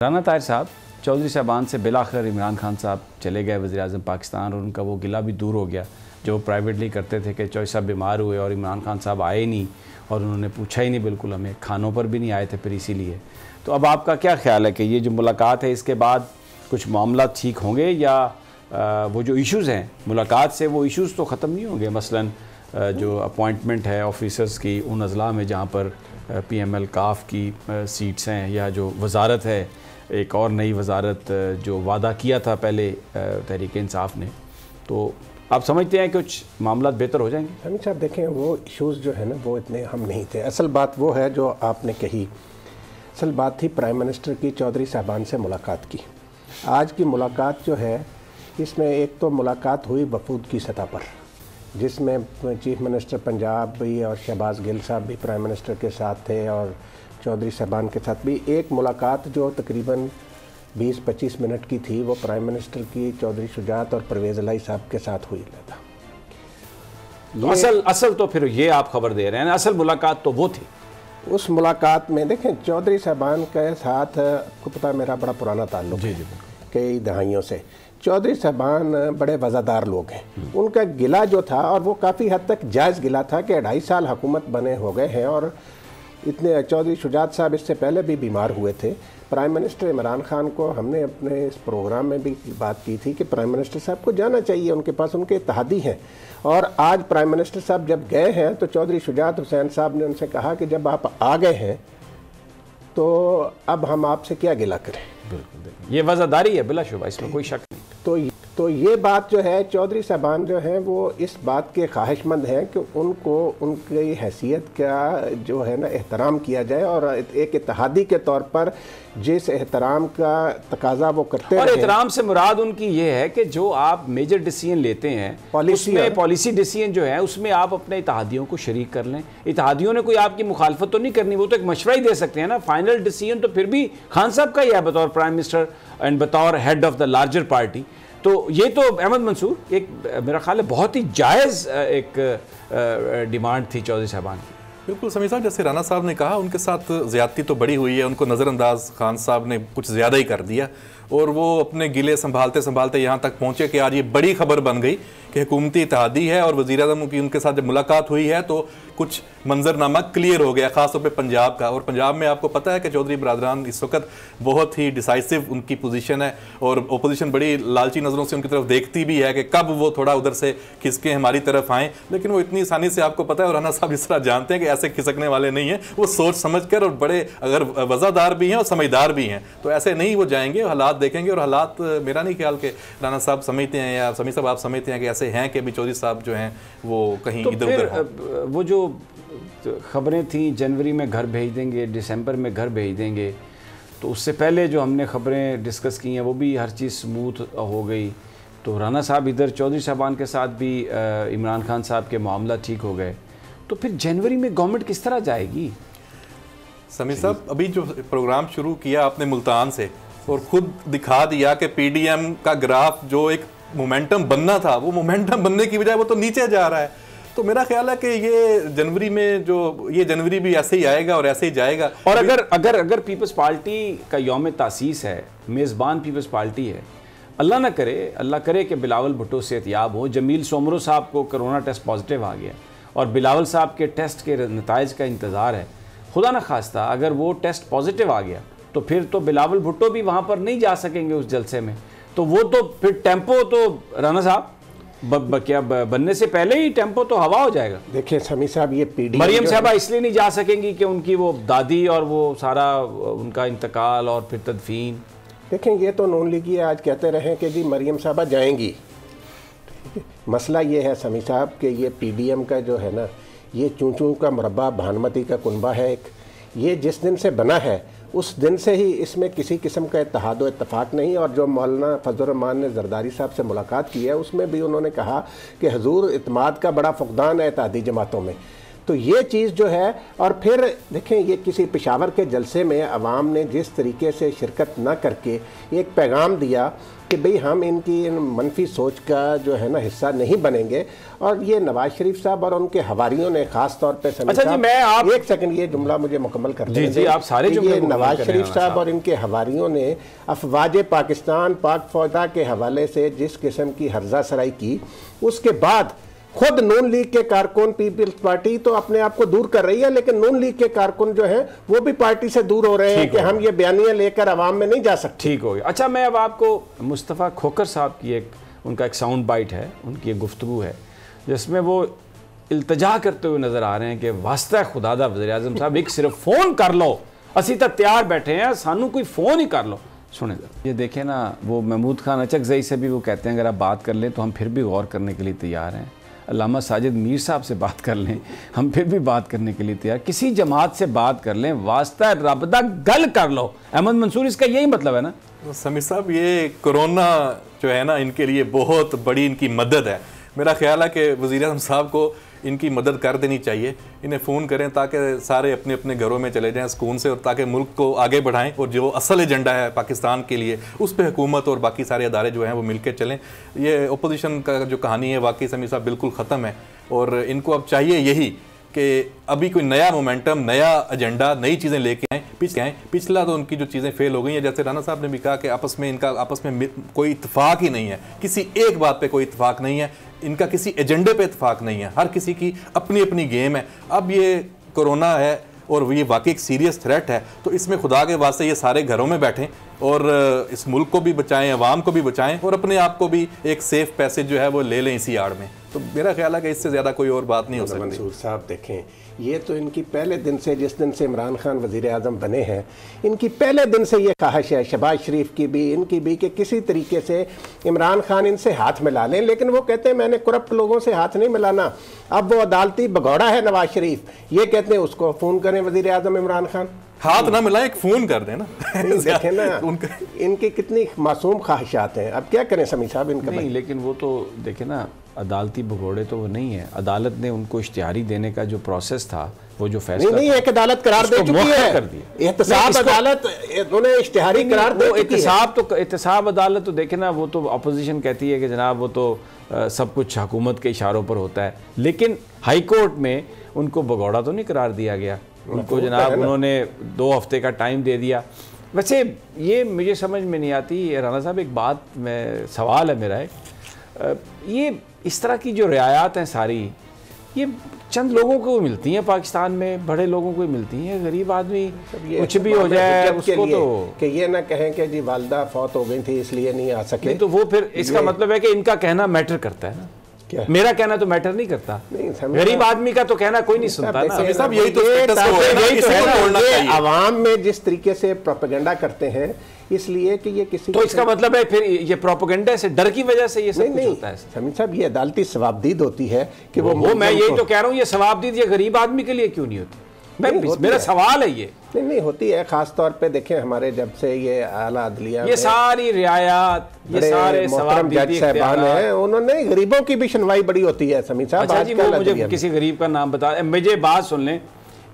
राना ताहिर साहब चौधरी साहबान से बिलाखिर इमरान खान साहब चले गए वज़ीर-ए-आज़म पाकिस्तान, और उनका वो गिला भी दूर हो गया जो प्राइवेटली करते थे कि चौधरी साहब बीमार हुए और इमरान खान साहब आए ही नहीं और उन्होंने पूछा ही नहीं, बिल्कुल हमें खानों पर भी नहीं आए थे फिर इसीलिए। तो अब आपका क्या ख्याल है कि ये जो मुलाकात है इसके बाद कुछ मामला ठीक होंगे या वो जो इश्यूज़ हैं मुलाकात से वो इश्यूज़ तो ख़त्म नहीं होंगे? मसलन जो अपॉइंटमेंट है ऑफिसर्स की उन अज़ला में जहाँ पर PML काफ की सीट्स हैं, या जो वजारत है एक और नई वजारत जो वादा किया था पहले तहरीक इंसाफ ने, तो आप समझते हैं कि कुछ मामला बेहतर हो जाएंगे? अमित साहब देखें, वो इश्यूज़ जो है ना वो इतने हम नहीं थे। असल बात वो है जो आपने कही, असल बात थी प्राइम मिनिस्टर की चौधरी साहबान से मुलाकात की। आज की मुलाकात जो है इसमें एक तो मुलाकात हुई वफूद की सतह पर, जिसमें चीफ मिनिस्टर पंजाब भी और शहबाज गिल साहब भी प्राइम मिनिस्टर के साथ थे और चौधरी साहबान के साथ भी एक मुलाकात जो तकरीबन 20-25 मिनट की थी, वो प्राइम मिनिस्टर की चौधरी शुजात और परवेज़ इलाही साहब के साथ हुई था। असल तो फिर ये आप खबर दे रहे हैं, असल मुलाकात तो वो थी। उस मुलाकात में देखें चौधरी साहबान के साथ को पता मेरा बड़ा पुराना ताल्लुक है कई दहाइयों से। चौधरी साहबान बड़े वज़ादार लोग हैं। उनका गिला जो था और वो काफ़ी हद तक जायज़ गिला था कि 2.5 साल हुकूमत बने हो गए हैं और इतने चौधरी शुजात साहब इससे पहले भी बीमार हुए थे। प्राइम मिनिस्टर इमरान खान को हमने अपने इस प्रोग्राम में भी बात की थी कि प्राइम मिनिस्टर साहब को जाना चाहिए, उनके पास उनके इत्तेहादी हैं। और आज प्राइम मिनिस्टर साहब जब गए हैं तो चौधरी शुजात हुसैन साहब ने उनसे कहा कि जब आप आ गए हैं तो अब हम आपसे क्या गिला करें। बिल्कुल, ये वज़ादारी है बिलाशुबा, इसमें कोई शक नहीं। तो ये बात जो है चौधरी साहबान जो है वो इस बात के ख्वाहिशमंद हैं कि उनको उनकी हैसियत का जो है ना एहतराम किया जाए और एक इत्तेहादी के तौर पर जिस एहतराम का तकाजा वो करते हैं। और एहतराम से मुराद उनकी ये है कि जो आप मेजर डिसीजन लेते हैं उसमें पॉलिसी डिसीजन जो है उसमें आप अपने इत्तेहादियों को शरीक कर लें। इत्तेहादियों ने कोई आपकी मुखालफत तो नहीं करनी, वो तो एक मशवरा ही दे सकते हैं ना। फाइनल डिसीजन तो फिर भी खान साहब का ही है बतौर प्राइम मिनिस्टर एंड बतौर head of the larger party. तो ये तो अहमद मंसूर एक मेरा ख्याल है बहुत ही जायज़ एक डिमांड थी चौधरी साहबान की। बिल्कुल समीर साहब, जैसे राना साहब ने कहा उनके साथ ज़्यादती तो बड़ी हुई है, उनको नज़रअंदाज खान साहब ने कुछ ज़्यादा ही कर दिया और वो अपने गिले संभालते संभालते यहाँ तक पहुँचे कि आज ये बड़ी खबर बन गई कि हुकूमती इत्तेहादी है और वज़ीर-ए-आज़म की उनके साथ जब मुलाकात हुई है तो कुछ मंजरनामा क्लियर हो गया, ख़ासतौर पे पंजाब का। और पंजाब में आपको पता है कि चौधरी बरादरान इस वक्त बहुत ही डिसाइसिव उनकी पोजीशन है और अपोजिशन बड़ी लालची नज़रों से उनकी तरफ देखती भी है कि कब वो थोड़ा उधर से खिसके हमारी तरफ आएँ, लेकिन वो इतनी आसानी से आपको पता है और राना साहब इस तरह जानते हैं कि ऐसे खिसकने वाले नहीं हैं। वो सोच समझ कर और बड़े अगर वज़ादार भी हैं और समझदार भी हैं तो ऐसे नहीं वो जाएंगे, हालात देखेंगे। और हालात मेरा नहीं ख्याल कि राना साहब समझते हैं या समीर साहब आप समझते हैं कि ऐसे हैं कि अभी चौधरी साहब जो हैं वो कहीं तो इधर उधर। वो जो खबरें थी जनवरी में घर भेज देंगे, दिसंबर में घर भेज देंगे, तो उससे पहले जो हमने खबरें डिस्कस की हैं वो भी हर चीज़ स्मूथ हो गई। तो राना साहब इधर चौधरी साहबान के साथ भी इमरान खान साहब के मामला ठीक हो गए, तो फिर जनवरी में गवर्नमेंट किस तरह जाएगी? समीर साहब, अभी जो प्रोग्राम शुरू किया आपने मुल्तान से और ख़ुद दिखा दिया कि PDM का ग्राफ जो एक मोमेंटम बनना था वो मोमेंटम बनने की बजाय वो तो नीचे जा रहा है। तो मेरा ख्याल है कि ये जनवरी में जो ये जनवरी भी ऐसे ही आएगा और ऐसे ही जाएगा। और अगर पीपल्स पार्टी का यौम तासीस है, मेज़बान पीपल्स पार्टी है, अल्लाह करे कि बिलावल भुट्टो सेहतयाब हो, जमील सोमरो साहब को कोरोना टेस्ट पॉजिटिव आ गया और बिलावल साहब के टेस्ट के नताइज का इंतज़ार है, खुदा न खास्ता अगर वो टेस्ट पॉजिटिव आ गया तो फिर तो बिलावल भुट्टो भी वहाँ पर नहीं जा सकेंगे उस जलसे में। तो वो तो फिर टेम्पो तो राना साहब क्या बनने से पहले ही टेम्पो तो हवा हो जाएगा। देखिए समीर साहब, ये PDM मरियम साहबा इसलिए नहीं जा सकेंगी कि उनकी वो दादी और वो सारा उनका इंतकाल और फिर तदफीन। देखें, ये तो नून लीगी आज कहते रहे कि जी मरियम साहबा जाएंगी। मसला ये है समीर साहब कि ये PDM का जो है ना, ये चूं का मुरब्बा भानुमती का कुनबा है एक, ये जिस दिन से बना है उस दिन से ही इसमें किसी किस्म का इत्तेहाद व इत्तफाक नहीं। और जो मौलाना फजल रहमान ने जरदारी साहब से मुलाकात की है उसमें भी उन्होंने कहा कि हजूर इत्माद का बड़ा फुकदान है इत्तेहादी जमातों में। तो ये चीज़ जो है, और फिर देखें ये किसी पेशावर के जलसे में अवाम ने जिस तरीके से शिरकत न करके एक पैगाम दिया कि भाई हम इनकी मनफी सोच का जो है ना हिस्सा नहीं बनेंगे, और ये नवाज शरीफ साहब और उनके हवारियों ने खास तौर पे अच्छा जी, मैं आप एक सेकंड ये जुमला मुझे मुकम्मल कर जी जी आप सारे ये नवाज शरीफ साहब और इनके हवारियों ने अफवाज पाकिस्तान पाक फौजा के हवाले से जिस किस्म की हर्जा सराई की, उसके बाद खुद नून लीग के कारकुन, पीपल्स पार्टी तो अपने आप को दूर कर रही है, लेकिन नून लीग के कारकुन जो हैं वो भी पार्टी से दूर हो रहे हैं कि हम ये बयानियां लेकर आवाम में नहीं जा सकते। ठीक हो गया। अच्छा, मैं अब आपको मुस्तफ़ा खोखर साहब की उनका एक साउंड बाइट है, उनकी एक गुफ्तगू है जिसमें वो इल्तजा करते हुए नज़र आ रहे हैं कि वास्ता खुदा दा वज़ीर आज़म साहब एक सिर्फ फ़ोन कर लो, असी तो तैयार बैठे हैं, सानू कोई फ़ोन ही कर लो। सुने ये देखें ना, वो महमूद खान अचकज़ई से भी वो कहते हैं अगर आप बात कर लें तो हम फिर भी गौर करने के लिए तैयार हैं। अल्लामा साजिद मीर साहब से बात कर लें, हम फिर भी बात करने के लिए तैयार। किसी जमात से बात कर लें, वास्ता रब दा गल कर लो। अहमद मंसूर, इसका यही मतलब है ना? समीर साहब, ये कोरोना जो है ना इनके लिए बहुत बड़ी इनकी मदद है। मेरा ख्याल है कि वज़ीर आज़म साहब को इनकी मदद कर देनी चाहिए, इन्हें फ़ोन करें ताकि सारे अपने अपने घरों में चले जाएं सुकून से, और ताकि मुल्क को आगे बढ़ाएं, और जो असल एजेंडा है पाकिस्तान के लिए उस पर हुकूमत और बाकी सारे अदारे जो हैं वो मिल के चलें। ये अपोजिशन का जो कहानी है वाकई समीर साहब बिल्कुल ख़त्म है, और इनको अब चाहिए यही कि अभी कोई नया मोमेंटम, नया एजेंडा, नई चीज़ें लेके आएँ, पीछे आएँ। पिछला तो उनकी जो चीज़ें फेल हो गई हैं, जैसे राना साहब ने भी कहा कि आपस में कोई इत्तेफाक ही नहीं है, किसी एक बात पे कोई इत्तेफाक नहीं है, इनका किसी एजेंडे पे इत्तेफाक नहीं है, हर किसी की अपनी अपनी गेम है। अब ये कोरोना है और ये वाकई एक सीरियस थ्रेट है, तो इसमें खुदा के वास्ते ये सारे घरों में बैठें और इस मुल्क को भी बचाएं, अवाम को भी बचाएं, और अपने आप को भी एक सेफ पैसेज जो है वो ले लें इसी आड़ में। तो मेरा ख्याल है कि इससे ज़्यादा कोई और बात नहीं हो सकती। मंसूर साहब देखें, ये तो इनकी पहले दिन से, जिस दिन से इमरान खान वज़ीर आज़म बने हैं, इनकी पहले दिन से ये ख्वाहिश है, शहबाज शरीफ की भी, इनकी भी, कि किसी तरीके से इमरान खान इनसे हाथ मिला लें। लेकिन वो कहते हैं मैंने करप्ट लोगों से हाथ नहीं मिलाना। अब वो अदालती भगौड़ा है नवाज शरीफ, ये कहते हैं उसको फ़ोन करें वज़ीर आज़म इमरान खान, हाथ ना मिलाएं, एक फ़ोन कर दें ना। देखें ना इनकी कितनी मासूम ख्वाहिशात हैं। अब क्या करें समीर साहब इनका? नहीं, लेकिन वो तो देखें ना, अदालती भगोड़े तो वो नहीं है। अदालत ने उनको इश्तिहारी देने का जो प्रोसेस था, वो जो फैसला नहीं एक अदालत करार दे चुकी है, कर दिया एहतसाब अदालत, उन्होंने इश्तिहारी करार दे चुकी है। एहतसाब अदालत तो देखे ना, वो तो अपोजिशन कहती है कि जनाब वो तो सब कुछ हुकूमत के इशारों पर होता है, लेकिन हाई कोर्ट में उनको भगौड़ा तो नहीं करार दिया गया, उनको जनाब उन्होंने 2 हफ्ते का टाइम दे दिया। वैसे ये मुझे समझ में नहीं आती राना साहब, एक बात में सवाल है मेरा, ये इस तरह की जो रियायत हैं सारी, ये चंद लोगों को मिलती हैं पाकिस्तान में, बड़े लोगों को मिलती हैं, गरीब आदमी कुछ भी हो जाए उसको तो कि ये ना कहें कि जी वालदा फौत हो गई थी इसलिए नहीं आ सके, नहीं तो वो फिर इसका मतलब है कि इनका कहना मैटर करता है ना। क्या? मेरा कहना तो मैटर नहीं करता, गरीब आदमी का तो कहना कोई नहीं सुनता ना। सब यही तो है, आवाम में जिस तरीके से प्रोपेगेंडा करते हैं, इसलिए कि ये किसी तो इसका मतलब है फिर ये प्रोपेगेंडा से, डर की वजह से ये सब कुछ होता है। समीर साहब, ये अदालती सवाबदीद होती है कि वो मैं यही तो कह रहा हूँ, ये सवाबदीद ये गरीब आदमी के लिए क्यों नहीं होती? मेरा सवाल है ये। नहीं होती है, खास तौर पे देखें हमारे जब से ये आला अदलिया, ये सारी रियायत, ये सारे जज साहबान हैं, उन्होंने गरीबों की भी सुनवाई बड़ी होती है समीर साहब। अच्छा जी, वो मुझे किसी गरीब का नाम बता, मुझे बात सुन लें,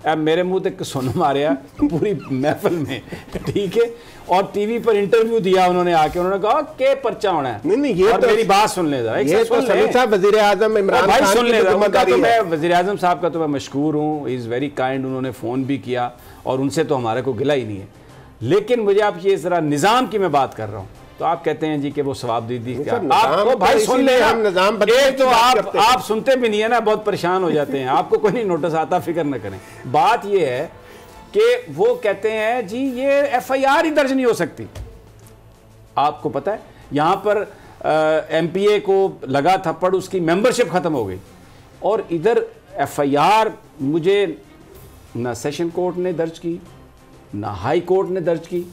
अब मेरे मुंह तक सुन मारे पूरी महफिल में, ठीक है, और टीवी पर इंटरव्यू दिया उन्होंने आके, उन्होंने कहा के पर्चा होना है। नहीं ये और तो मेरी बात सुन ले जरा, ये तो समीर साहब वज़ीर आज़म इमरान खान सुन ले जरा, तो मैं वज़ीर आज़म साहब का तो मैं मशकूर हूँ, इज़ वेरी काइंड, उन्होंने फ़ोन भी किया और उनसे तो हमारे को गिला ही नहीं है। लेकिन मुझे आप ये ज़रा निज़ाम की मैं बात कर रहा हूँ, तो आप कहते हैं जी कि वो सवाबदीदी का, आपको भाई सुन ले, हम निज़ाम बदले तो आप सुनते भी नहीं है ना, बहुत परेशान हो जाते हैं, आपको कोई नहीं नोटिस आता, फिक्र न करें। बात ये है कि वो कहते हैं जी ये FIR ही दर्ज नहीं हो सकती। आपको पता है यहाँ पर MPA को लगा थप्पड़, उसकी मेंबरशिप ख़त्म हो गई, और इधर FIR मुझे ना सेशन कोर्ट ने दर्ज की, ना हाई कोर्ट ने दर्ज की,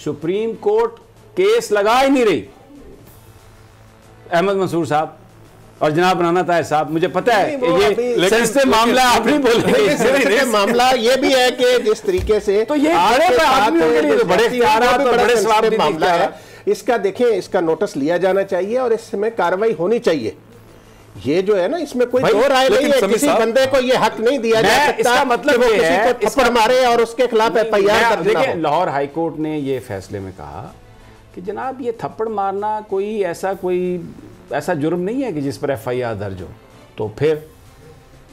सुप्रीम कोर्ट केस लगा ही नहीं रही। अहमद मंसूर साहब और जनाब राना ताहिर साहब, मुझे पता है कि ये सेंसिटिव मामला, आप नहीं बोलेंगे, मामला ये भी है कि जिस तरीके से तो ये बड़े मामला है, इसका देखें, इसका नोटिस लिया जाना चाहिए और इसमें कार्रवाई होनी चाहिए। ये जो है ना, इसमें कोई दो राय नहीं है, किसी बंदे को ये हक नहीं दिया जा सकता। इसका मतलब ये है किसी को थप्पड़ मारे और उसके खिलाफ एफआईआर कर देना। देखिए, लाहौर हाई कोर्ट ने ये फैसले में कहा कि जनाब ये थप्पड़ मारना कोई ऐसा जुर्म नहीं है कि जिस पर एफआईआर दर्ज हो। तो फिर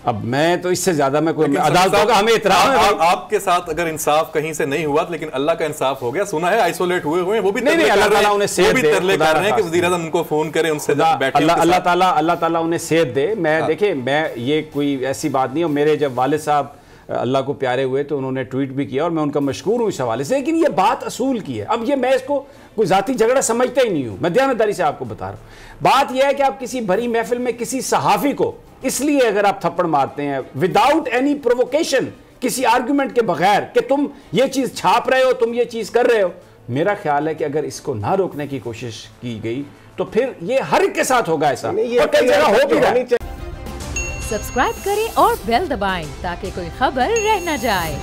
अब मैं तो इससे ज्यादा मैं कोई अदालतों का हमें इतराम है। आपके साथ अगर इंसाफ कहीं से नहीं हुआ, लेकिन अल्लाह का इंसाफ हो गया। सुना है आइसोलेट हुए हैं, वो भी अल्लाह ताला उन्हें सेहत दे, तरले कर रहे हैं कि वज़ीर आज़म उनको फोन करें, उनसे बैठे। अल्लाह ताला उन्हें सेहत दे। मैं देखिए, मैं ये कोई ऐसी बात नहीं है। मेरे जब वालिद साहब अल्लाह को प्यारे हुए तो उन्होंने ट्वीट भी किया और मैं उनका मशकूर हूँ इस हवाले से। लेकिन ये बात असूल की है। अब ये मैं इसको कोई जाती झगड़ा समझता ही नहीं हूँ, मैं दयानतदारी से आपको बता रहा हूँ। बात यह है कि आप किसी भरी महफिल में किसी सहाफ़ी को इसलिए अगर आप थप्पड़ मारते हैं विदाउट एनी प्रोवोकेशन, किसी आर्गुमेंट के बगैर कि तुम ये चीज़ छाप रहे हो, तुम ये चीज़ कर रहे हो, मेरा ख्याल है कि अगर इसको ना रोकने की कोशिश की गई तो फिर ये हर एक के साथ होगा ऐसा, और कई जगह हो भी रहा है। सब्सक्राइब करें और बेल दबाएं ताकि कोई खबर रह न जाए।